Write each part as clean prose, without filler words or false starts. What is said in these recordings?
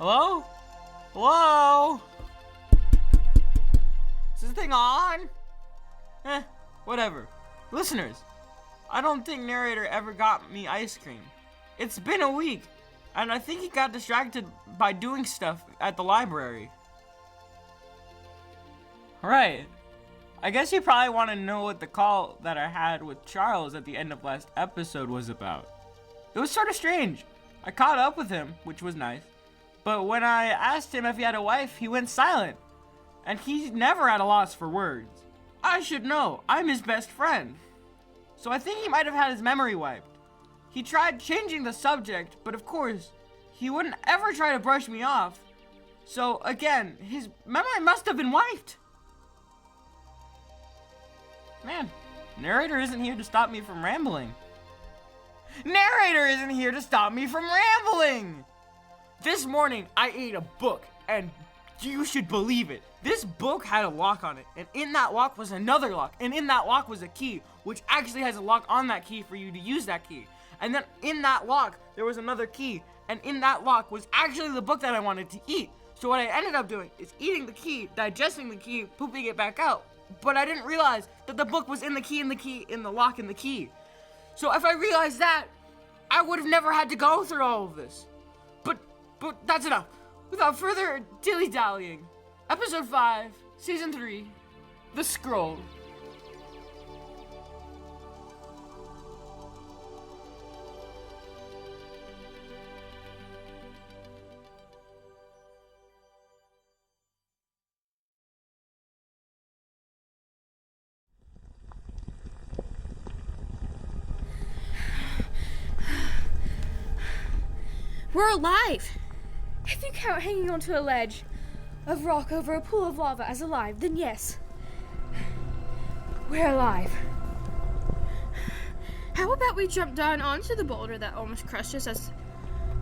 Hello? Hello? Is this thing on? Whatever. Listeners, I don't think narrator ever got me ice cream. It's been a week, and I think he got distracted by doing stuff at the library. Right. I guess you probably want to know what the call that I had with Charles at the end of last episode was about. It was sort of strange. I caught up with him, which was nice, but when I asked him if he had a wife, he went silent, and he's never at a loss for words. I should know, I'm his best friend. So I think he might have had his memory wiped. He tried changing the subject, but of course, he wouldn't ever try to brush me off. So again, his memory must have been wiped. Man, narrator isn't here to stop me from rambling. Narrator isn't here to stop me from rambling! This morning, I ate a book, and you should believe it. This book had a lock on it, and in that lock was another lock, and in that lock was a key, which actually has a lock on that key for you to use that key. And then in that lock, there was another key, and in that lock was actually the book that I wanted to eat. So what I ended up doing is eating the key, digesting the key, pooping it back out. But I didn't realize that the book was in the key, in the key, in the lock, in the key. So if I realized that, I would have never had to go through all of this. But that's enough. Without further dilly-dallying, Episode 5, Season 3, The Scroll. We're alive! If you count hanging onto a ledge of rock over a pool of lava as alive, then yes. We're alive. How about we jump down onto the boulder that almost crushed us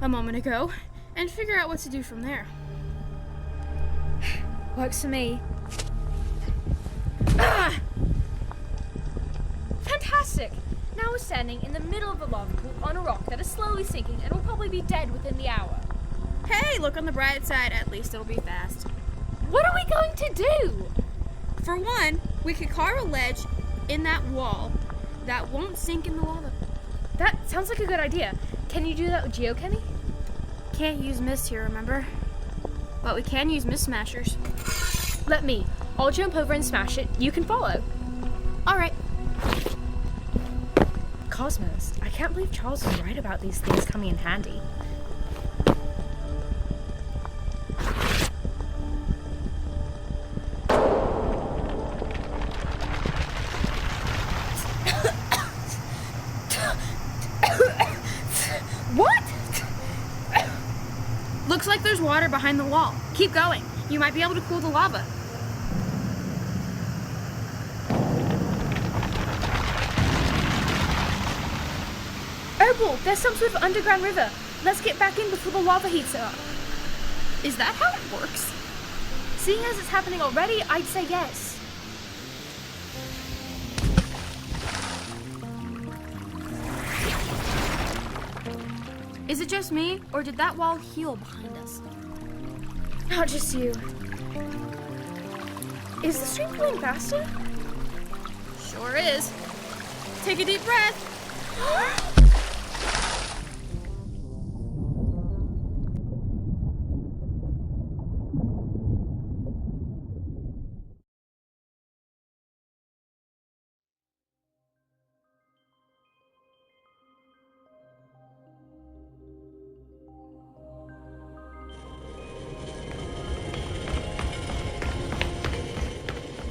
a moment ago and figure out what to do from there? Works for me. Ah! Fantastic! Now we're standing in the middle of a lava pool on a rock that is slowly sinking and will probably be dead within the hour. Hey, look on the bright side. At least it'll be fast. What are we going to do? For one, we could carve a ledge in that wall that won't sink in the lava. That sounds like a good idea. Can you do that with geochemy? Can't use mist here, remember? But we can use mist smashers. Let me. I'll jump over and smash it. You can follow. All right. Cosmos, I can't believe Charles was right about these things coming in handy. What? Looks like there's water behind the wall. Keep going. You might be able to cool the lava. Opal, there's some sort of underground river. Let's get back in before the lava heats up. Is that how it works? Seeing as it's happening already, I'd say yes. Is it just me, or did that wall heal behind us? Not just you. Is the stream going faster? Sure is. Take a deep breath.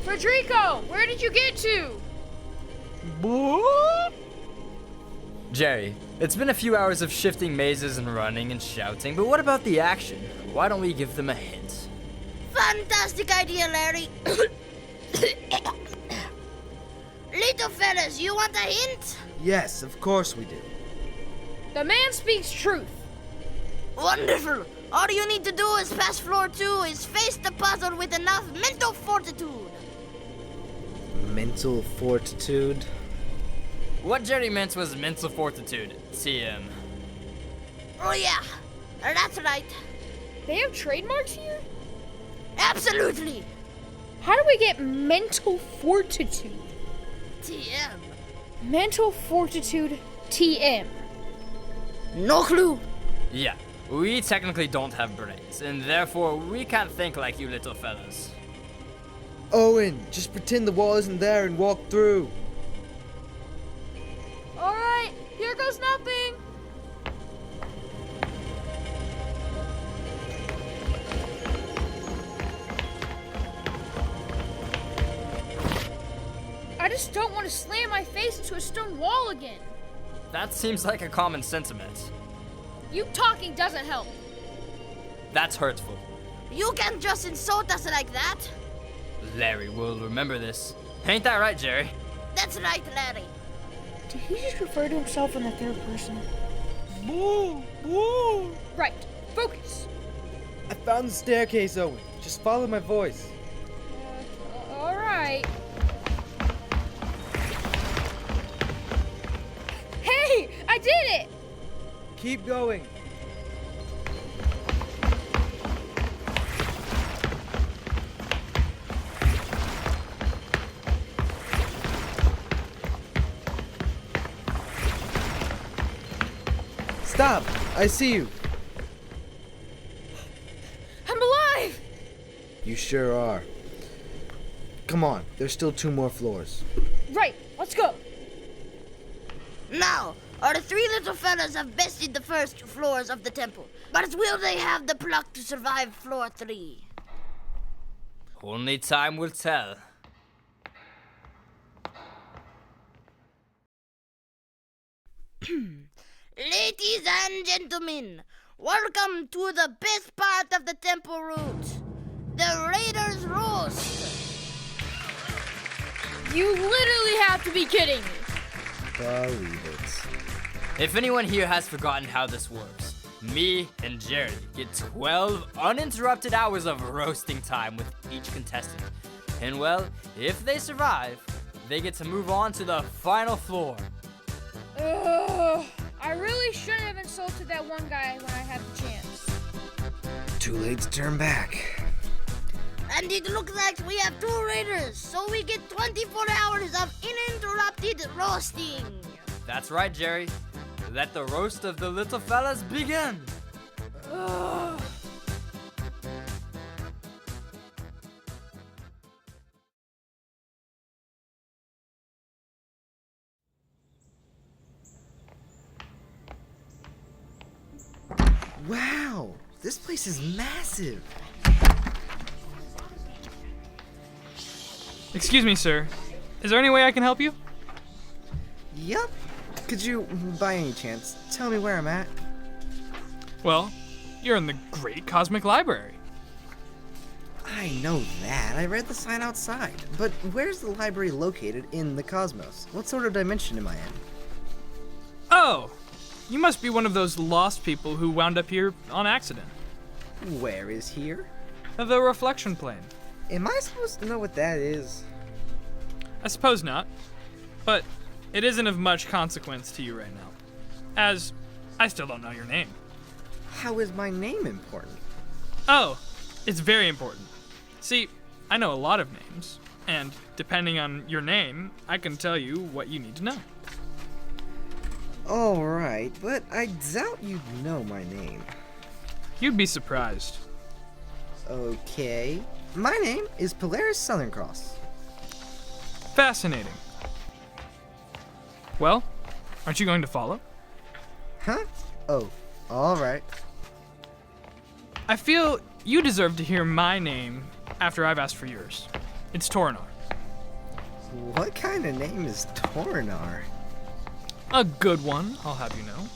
Federico, where did you get to? Boop. Jerry, it's been a few hours of shifting mazes and running and shouting, but what about the action? Why don't we give them a hint? Fantastic idea, Larry. Little fellas, you want a hint? Yes, of course we do. The man speaks truth. Wonderful. All you need to do is pass floor 2 is face the puzzle with enough mental fortitude. Mental fortitude? What Jerry meant was mental fortitude, TM. Oh yeah, that's right. They have trademarks here? Absolutely. How do we get mental fortitude? TM. Mental fortitude TM. No clue. Yeah, we technically don't have brains, and therefore we can't think like you little fellas. Owen, just pretend the wall isn't there and walk through. Alright, here goes nothing. I just don't want to slam my face into a stone wall again. That seems like a common sentiment. You talking doesn't help. That's hurtful. You can't just insult us like that. Larry will remember this. Ain't that right, Jerry? That's right, Larry. Did he just refer to himself in the third person? Boo! Boo! Right, focus. I found the staircase, Owen. Just follow my voice. Alright. Hey, I did it! Keep going. Stop! I see you. I'm alive! You sure are. Come on, there's still 2 more floors. Right, let's go. Now, our 3 little fellas have bested the first floors of the temple, but will they have the pluck to survive floor 3? Only time will tell. Ladies and gentlemen, welcome to the best part of the temple route, the Raiders' Roast. You literally have to be kidding me. Believe it. If anyone here has forgotten how this works, me and Jerry get 12 uninterrupted hours of roasting time with each contestant. And well, if they survive, they get to move on to the final floor. Ugh, I really shouldn't have insulted that one guy when I had the chance. Too late to turn back. And it looks like we have 2 raiders, so we get 24 hours of uninterrupted roasting. That's right, Jerry. Let the roast of the little fellas begin. Ugh. Wow, this place is massive. Excuse me, sir. Is there any way I can help you? Yup. Could you, by any chance, tell me where I'm at? Well, you're in the Great Cosmic Library. I know that. I read the sign outside. But where's the library located in the cosmos? What sort of dimension am I in? Oh, you must be one of those lost people who wound up here on accident. Where is here? The reflection plane. Am I supposed to know what that is? I suppose not, but it isn't of much consequence to you right now, as I still don't know your name. How is my name important? Oh, it's very important. See, I know a lot of names, and depending on your name, I can tell you what you need to know. Alright, but I doubt you'd know my name. You'd be surprised. Okay. My name is Polaris Southern Cross. Fascinating. Well, aren't you going to follow? Huh? Oh, alright. I feel you deserve to hear my name after I've asked for yours. It's Tornar. What kind of name is Tornar? A good one, I'll have you know.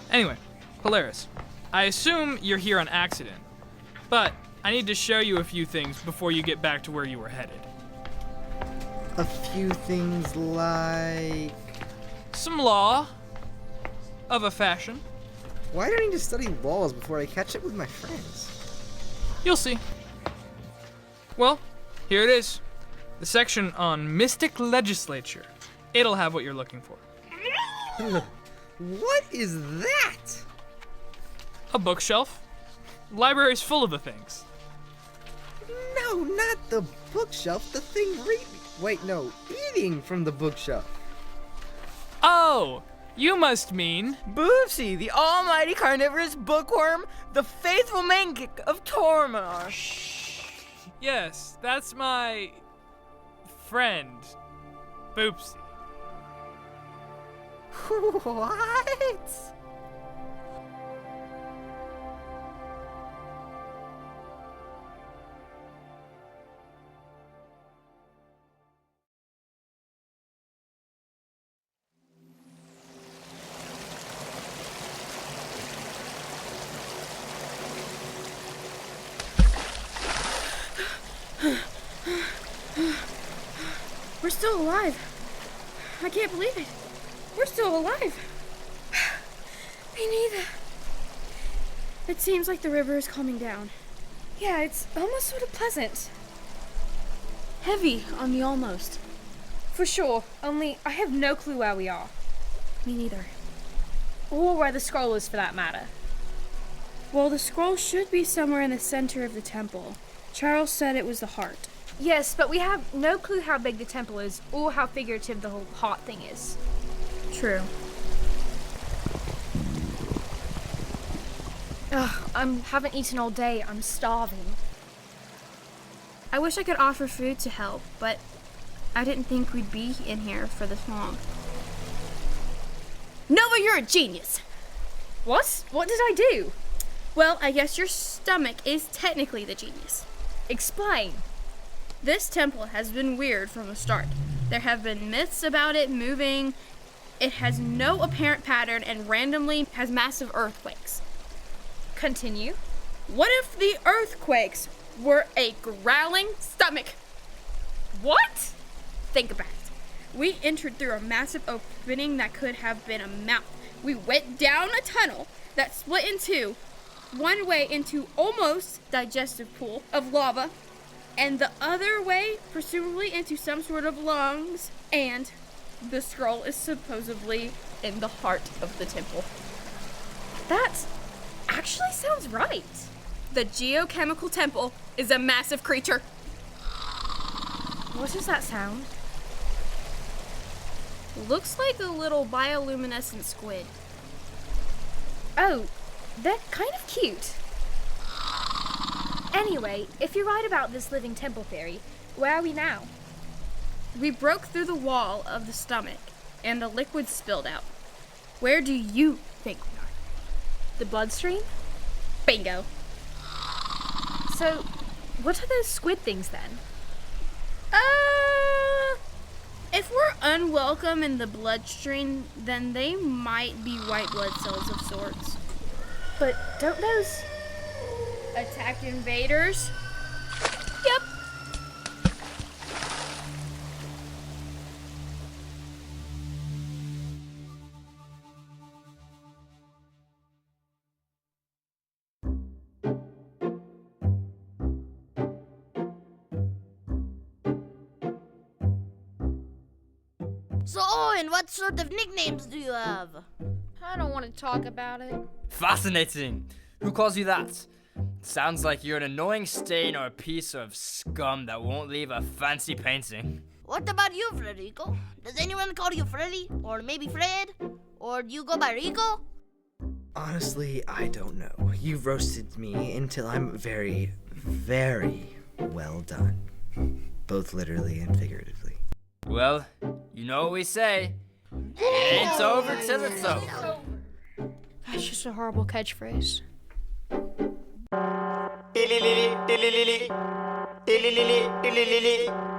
Anyway, Polaris, I assume you're here on accident, but I need to show you a few things before you get back to where you were headed. A few things like... Some law of a fashion. Why do I need to study laws before I catch up with my friends? You'll see. Well, here it is. The section on mystic legislature. It'll have what you're looking for. What is that? A bookshelf. Library's full of the things. No, not the bookshelf. The thing eating from the bookshelf. Oh, you must mean... Boopsy, the almighty carnivorous bookworm, the faithful maniac of Tormar. Yes, that's my... friend, Boopsy. What? We're still alive. I can't believe it. We're still alive. Me neither. It seems like the river is calming down. Yeah, it's almost sort of pleasant. Heavy on the almost. For sure, only I have no clue where we are. Me neither. Or where the scroll is, for that matter. Well, the scroll should be somewhere in the center of the temple. Charles said it was the heart. Yes, but we have no clue how big the temple is, or how figurative the whole heart thing is. True. Ugh, I haven't eaten all day. I'm starving. I wish I could offer food to help, but I didn't think we'd be in here for this long. Nova, you're a genius! What? What did I do? Well, I guess your stomach is technically the genius. Explain. This temple has been weird from the start. There have been myths about it moving. It has no apparent pattern and randomly has massive earthquakes. Continue. What if the earthquakes were a growling stomach? What? Think about it. We entered through a massive opening that could have been a mouth. We went down a tunnel that split in two, one way into almost digestive pool of lava, and the other way presumably into some sort of lungs, and the scroll is supposedly in the heart of the temple. That actually sounds right. The geochemical temple is a massive creature. What does that sound? Looks like a little bioluminescent squid. Oh, they're kind of cute. Anyway, if you're right about this living temple theory, where are we now? We broke through the wall of the stomach, and the liquid spilled out. Where do you think we are? The bloodstream? Bingo. So, what are those squid things then? If we're unwelcome in the bloodstream, then they might be white blood cells of sorts. But don't those... Attack invaders? Yep. So, Owen, what sort of nicknames do you have? I don't want to talk about it. Fascinating. Who calls you that? Sounds like you're an annoying stain or a piece of scum that won't leave a fancy painting. What about you, Frederico? Does anyone call you Freddy? Or maybe Fred? Or do you go by Rico? Honestly, I don't know. You've roasted me until I'm very, very well done. Both literally and figuratively. Well, you know what we say. It ain't over till it's over. That's just a horrible catchphrase.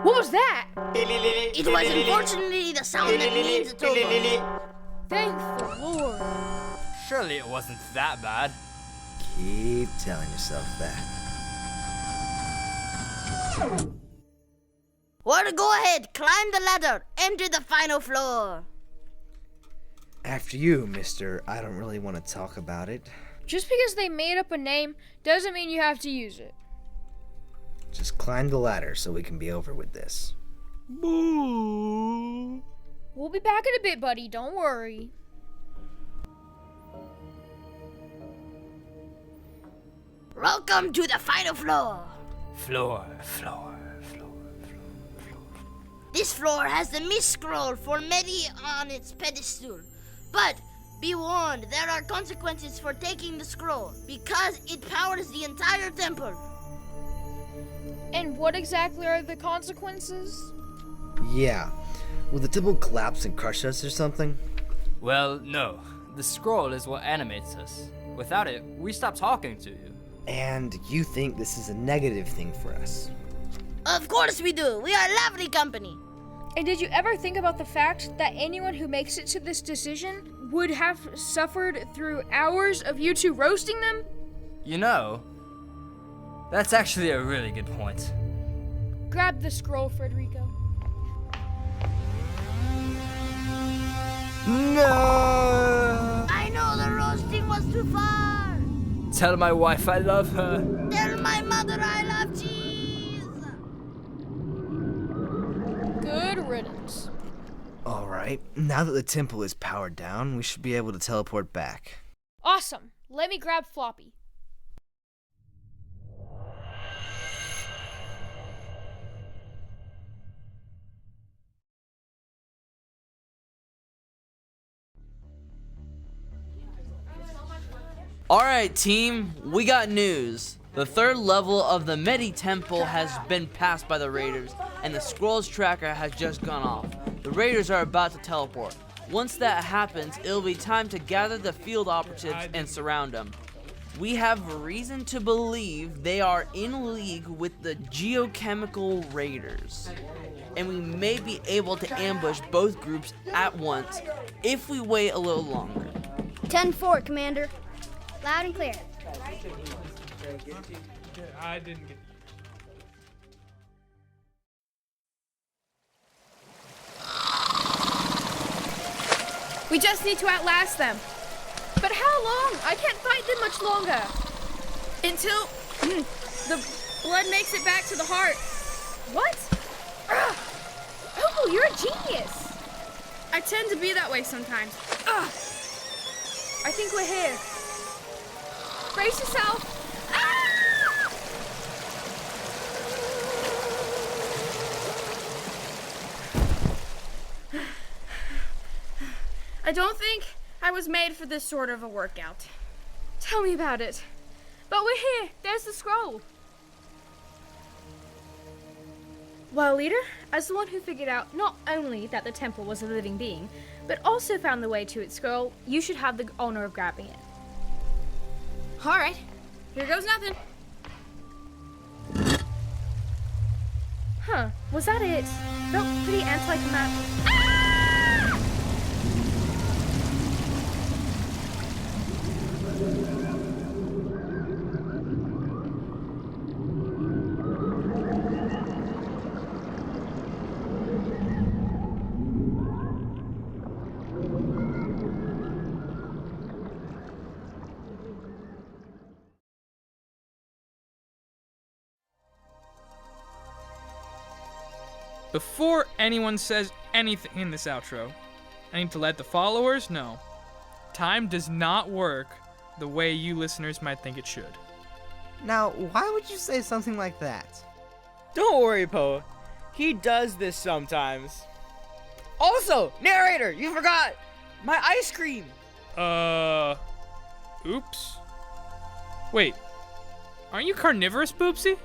What was that? It was unfortunately the sound that means it's over. Thank the Lord. Surely it wasn't that bad. Keep telling yourself that. Well, go ahead, climb the ladder, enter the final floor. After you, mister. I don't really want to talk about it. Just because they made up a name doesn't mean you have to use it. Just climb the ladder so we can be over with this. We'll be back in a bit, buddy. Don't worry. Welcome to the final floor. Floor. This floor has the mist scroll for Medi on its pedestal. But be warned, there are consequences for taking the scroll, because it powers the entire temple. And what exactly are the consequences? Yeah. Will the temple collapse and crush us or something? Well, no. The scroll is what animates us. Without it, we stop talking to you. And you think this is a negative thing for us? Of course we do. We are lovely company. And did you ever think about the fact that anyone who makes it to this decision would have suffered through hours of you two roasting them? You know, that's actually a really good point. Grab the scroll, Frederico. No! I know the roasting was too far. Tell my wife I love her. Tell my mother I love cheese. Good riddance. Alright, now that the temple is powered down, we should be able to teleport back. Awesome. Let me grab Floppy. Alright team, we got news. The third level of the Medi Temple has been passed by the Raiders, and the Scrolls tracker has just gone off. The Raiders are about to teleport. Once that happens, it'll be time to gather the field operatives and surround them. We have reason to believe they are in league with the Geochemical Raiders, and we may be able to ambush both groups at once if we wait a little longer. 10-4, Commander. Loud and clear. I didn't get We just need to outlast them. But how long? I can't fight them much longer. Until the blood makes it back to the heart. What? Oh, you're a genius. I tend to be that way sometimes. I think we're here. Brace yourself. I don't think I was made for this sort of a workout. Tell me about it. But we're here. There's the scroll. Well, leader, as the one who figured out not only that the temple was a living being, but also found the way to its scroll, you should have the honor of grabbing it. All right, here goes nothing. Huh, was that it? Felt pretty anticlimactic. Before anyone says anything in this outro, I need to let the followers know time does not work the way you listeners might think it should. Now, why would you say something like that? Don't worry, Poe. He does this sometimes. Also, narrator, you forgot my ice cream. Oops. Wait, aren't you carnivorous, Boopsy?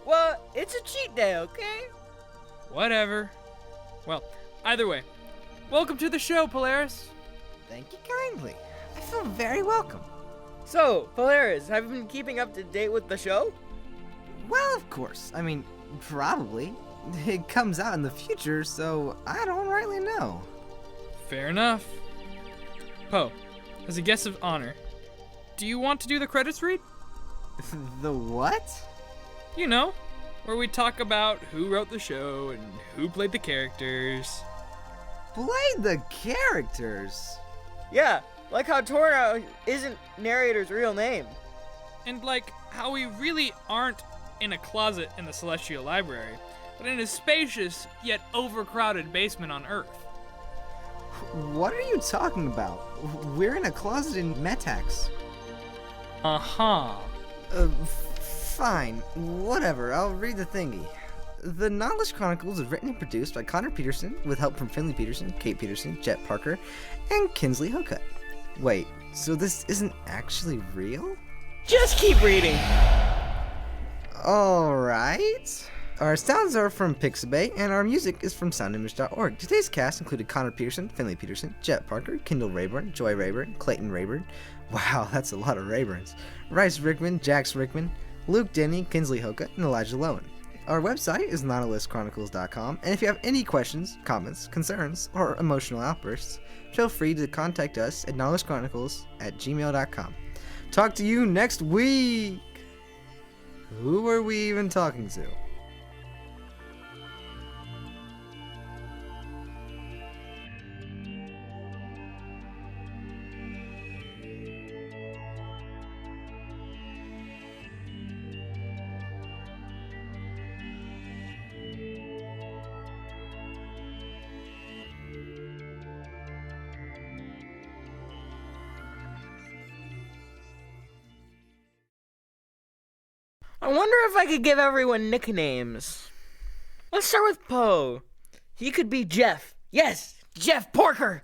Well, it's a cheat day, okay? Whatever. Well, either way, welcome to the show, Polaris. Thank you kindly. I feel very welcome. So, Polaris, have you been keeping up to date with the show? Well, of course. I mean, probably. It comes out in the future, so I don't rightly know. Fair enough. Poe, as a guest of honor, do you want to do the credits read? The what? You know, where we talk about who wrote the show and who played the characters. Played the characters? Yeah, like how Torna isn't narrator's real name. And like how we really aren't in a closet in the Celestial Library, but in a spacious yet overcrowded basement on Earth. What are you talking about? We're in a closet in Metax. Uh-huh. Fine. Whatever. I'll read the thingy. The Nautilus Chronicles is written and produced by Connor Peterson with help from Finley Peterson, Kate Peterson, Jet Parker, and Kinsley Hocutt. Wait, so this isn't actually real? Just keep reading. Alright. Our sounds are from Pixabay, and our music is from soundimage.org. Today's cast included Connor Peterson, Finley Peterson, Jet Parker, Kendall Rayburn, Joy Rayburn, Clayton Rayburn. Wow, that's a lot of Rayburns. Rice Rickman, Jax Rickman, Luke Denny, Kinsley Hocutt, and Elijah Lowen. Our website is nautiluschronicles.com, and if you have any questions, comments, concerns, or emotional outbursts, feel free to contact us at nautiluschronicles@gmail.com. Talk to you next week! Who are we even talking to? I wonder if I could give everyone nicknames. Let's start with Poe. He could be Jeff. Yes, Jeff Porker.